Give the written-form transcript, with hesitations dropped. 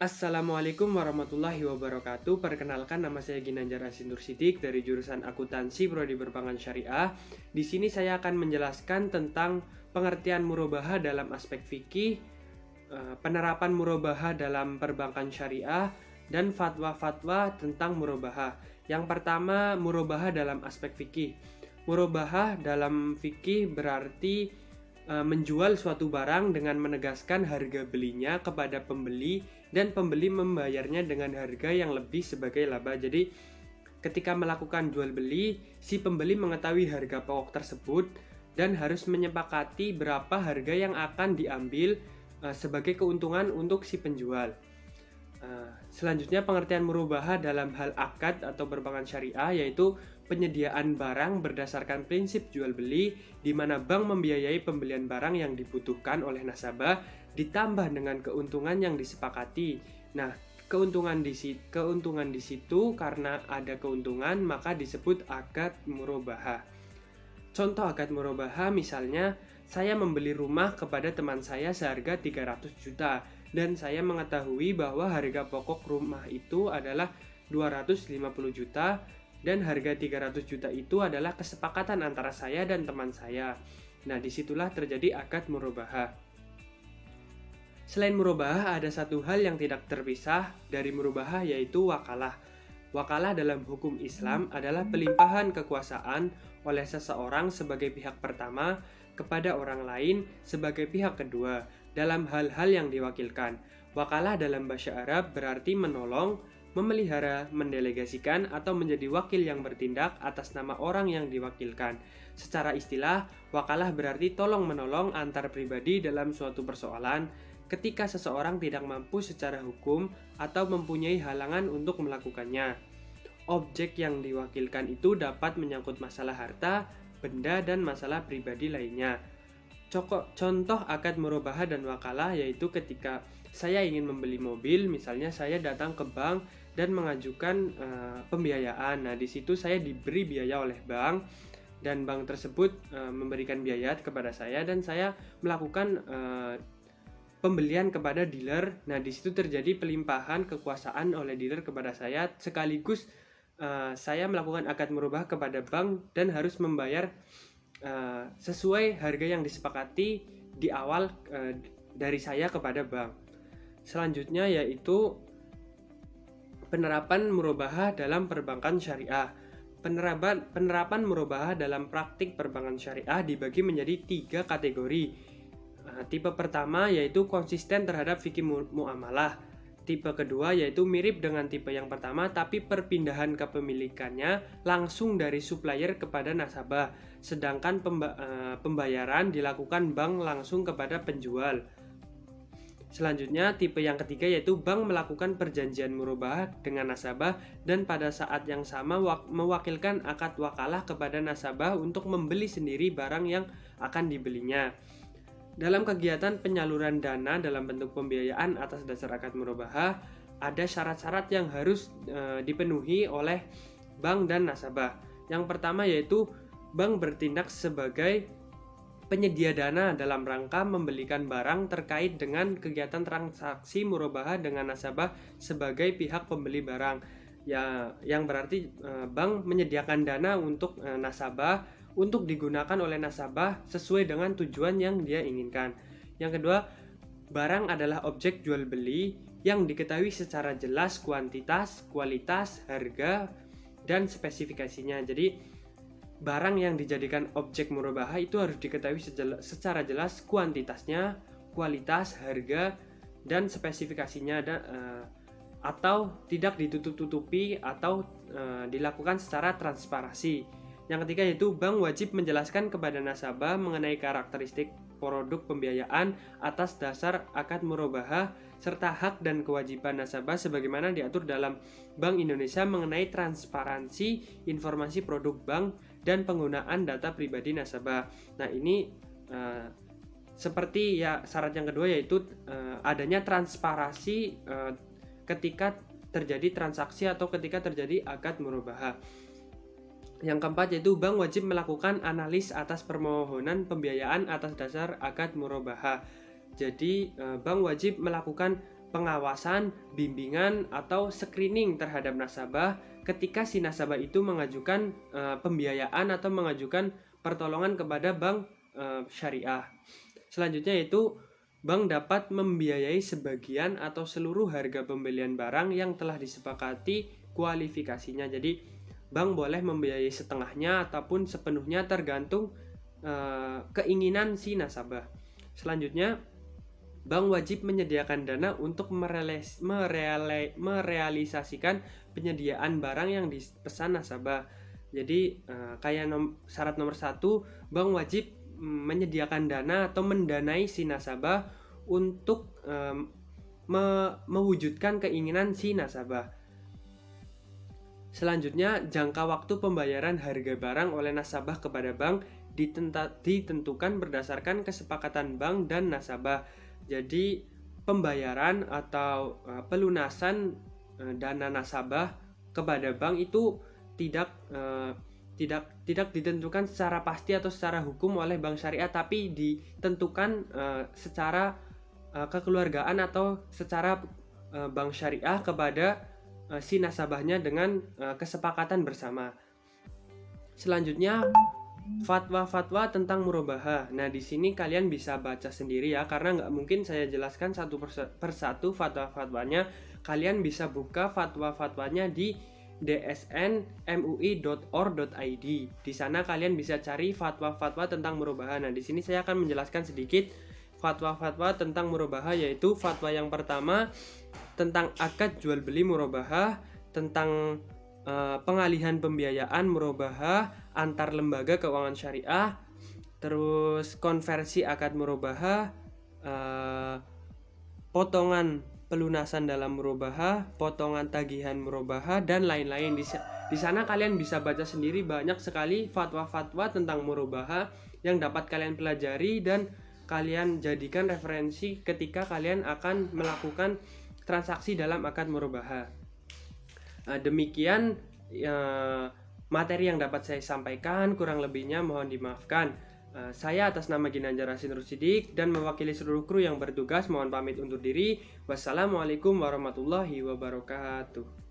Assalamualaikum warahmatullahi wabarakatuh. Perkenalkan, nama saya Ginanjar Asinur Sidik dari jurusan Akuntansi Prodi Perbankan Syariah. Di sini saya akan menjelaskan tentang pengertian murabahah dalam aspek fikih, penerapan murabahah dalam perbankan syariah, dan fatwa-fatwa tentang murabahah. Yang pertama, murabahah dalam aspek fikih. Murabahah dalam fikih berarti menjual suatu barang dengan menegaskan harga belinya kepada pembeli dan pembeli membayarnya dengan harga yang lebih sebagai laba. Jadi ketika melakukan jual beli, si pembeli mengetahui harga pokok tersebut dan harus menyepakati berapa harga yang akan diambil sebagai keuntungan untuk si penjual. Selanjutnya, pengertian murabahah dalam hal akad atau perbankan syariah yaitu penyediaan barang berdasarkan prinsip jual beli, di mana bank membiayai pembelian barang yang dibutuhkan oleh nasabah ditambah dengan keuntungan yang disepakati. Nah, keuntungan di situ karena ada keuntungan maka disebut akad murabahah. Contoh akad murabahah misalnya, saya membeli rumah kepada teman saya seharga 300 juta dan saya mengetahui bahwa harga pokok rumah itu adalah 250 juta dan harga 300 juta itu adalah kesepakatan antara saya dan teman saya. Nah, disitulah terjadi akad murabahah. Selain murabahah, ada satu hal yang tidak terpisah dari murabahah yaitu wakalah. Wakalah dalam hukum Islam adalah pelimpahan kekuasaan oleh seseorang sebagai pihak pertama kepada orang lain sebagai pihak kedua dalam hal-hal yang diwakilkan. Wakalah dalam bahasa Arab berarti menolong, memelihara, mendelegasikan, atau menjadi wakil yang bertindak atas nama orang yang diwakilkan. Secara istilah, wakalah berarti tolong-menolong antar pribadi dalam suatu persoalan ketika seseorang tidak mampu secara hukum atau mempunyai halangan untuk melakukannya. Objek yang diwakilkan itu dapat menyangkut masalah harta, benda, dan masalah pribadi lainnya. Contoh akad murabahah dan wakalah yaitu ketika saya ingin membeli mobil, misalnya saya datang ke bank dan mengajukan pembiayaan. Nah, di situ saya diberi biaya oleh bank dan bank tersebut memberikan biaya kepada saya dan saya melakukan pembelian kepada dealer. Nah, di situ terjadi pelimpahan kekuasaan oleh dealer kepada saya, sekaligus saya melakukan akad murabahah kepada bank dan harus membayar sesuai harga yang disepakati di awal dari saya kepada bank. Selanjutnya yaitu penerapan murabahah dalam perbankan syariah. Penerapan murabahah dalam praktik perbankan syariah dibagi menjadi 3 kategori. Tipe pertama yaitu konsisten terhadap fikih muamalah. Tipe kedua yaitu mirip dengan tipe yang pertama tapi perpindahan kepemilikannya langsung dari supplier kepada nasabah, sedangkan pembayaran dilakukan bank langsung kepada penjual. Selanjutnya, tipe yang ketiga yaitu bank melakukan perjanjian murabahah dengan nasabah dan pada saat yang sama mewakilkan akad wakalah kepada nasabah untuk membeli sendiri barang yang akan dibelinya. Dalam kegiatan penyaluran dana dalam bentuk pembiayaan atas dasar akad murabahah, ada syarat-syarat yang harus dipenuhi oleh bank dan nasabah. Yang pertama yaitu bank bertindak sebagai penyedia dana dalam rangka membelikan barang terkait dengan kegiatan transaksi murabahah dengan nasabah sebagai pihak pembeli barang. Ya, yang berarti bank menyediakan dana untuk nasabah untuk digunakan oleh nasabah sesuai dengan tujuan yang dia inginkan. Yang kedua, barang adalah objek jual beli yang diketahui secara jelas kuantitas, kualitas, harga, dan spesifikasinya. Jadi, barang yang dijadikan objek murabahah itu harus diketahui secara jelas kuantitasnya, kualitas, harga, dan spesifikasinya, atau tidak ditutup-tutupi atau dilakukan secara transparansi. Yang ketiga yaitu bank wajib menjelaskan kepada nasabah mengenai karakteristik produk pembiayaan atas dasar akad murabahah serta hak dan kewajiban nasabah sebagaimana diatur dalam Bank Indonesia mengenai transparansi informasi produk bank dan penggunaan data pribadi nasabah. Nah, ini seperti ya syarat yang kedua yaitu adanya transparansi ketika terjadi transaksi atau ketika terjadi akad murabahah. Yang keempat yaitu bank wajib melakukan analis atas permohonan pembiayaan atas dasar akad murabahah. Jadi bank wajib melakukan pengawasan, bimbingan, atau screening terhadap nasabah ketika si nasabah itu mengajukan pembiayaan atau mengajukan pertolongan kepada bank syariah. Selanjutnya yaitu bank dapat membiayai sebagian atau seluruh harga pembelian barang yang telah disepakati kualifikasinya. Jadi bank boleh membiayai setengahnya ataupun sepenuhnya tergantung keinginan si nasabah. Selanjutnya, bank wajib menyediakan dana untuk merealisasikan penyediaan barang yang dipesan nasabah. Jadi kayak syarat nomor 1, bank wajib menyediakan dana atau mendanai si nasabah untuk mewujudkan keinginan si nasabah. Selanjutnya, jangka waktu pembayaran harga barang oleh nasabah kepada bank ditentukan berdasarkan kesepakatan bank dan nasabah. Jadi pembayaran atau pelunasan dana nasabah kepada bank itu tidak ditentukan secara pasti atau secara hukum oleh bank syariah, tapi ditentukan secara kekeluargaan atau secara bank syariah kepada si nasabahnya dengan kesepakatan bersama. Selanjutnya, fatwa-fatwa tentang murabahah. Nah, di sini kalian bisa baca sendiri ya, karena nggak mungkin saya jelaskan satu persatu fatwa-fatwanya. Kalian bisa buka fatwa-fatwanya di dsn.mui.or.id. Di sana kalian bisa cari fatwa-fatwa tentang murabahah. Nah, di sini saya akan menjelaskan sedikit fatwa-fatwa tentang murabahah, yaitu fatwa yang pertama tentang akad jual beli murabahah, tentang pengalihan pembiayaan murabahah antar lembaga keuangan syariah, terus konversi akad murabahah, potongan pelunasan dalam murabahah, potongan tagihan murabahah, dan lain-lain. Di sana kalian bisa baca sendiri, banyak sekali fatwa-fatwa tentang murabahah yang dapat kalian pelajari dan kalian jadikan referensi ketika kalian akan melakukan transaksi dalam akad murabahah. Demikian materi yang dapat saya sampaikan, kurang lebihnya mohon dimaafkan. Saya atas nama Ginanjar Hasin Rusidik dan mewakili seluruh kru yang bertugas mohon pamit undur diri. Wassalamualaikum warahmatullahi wabarakatuh.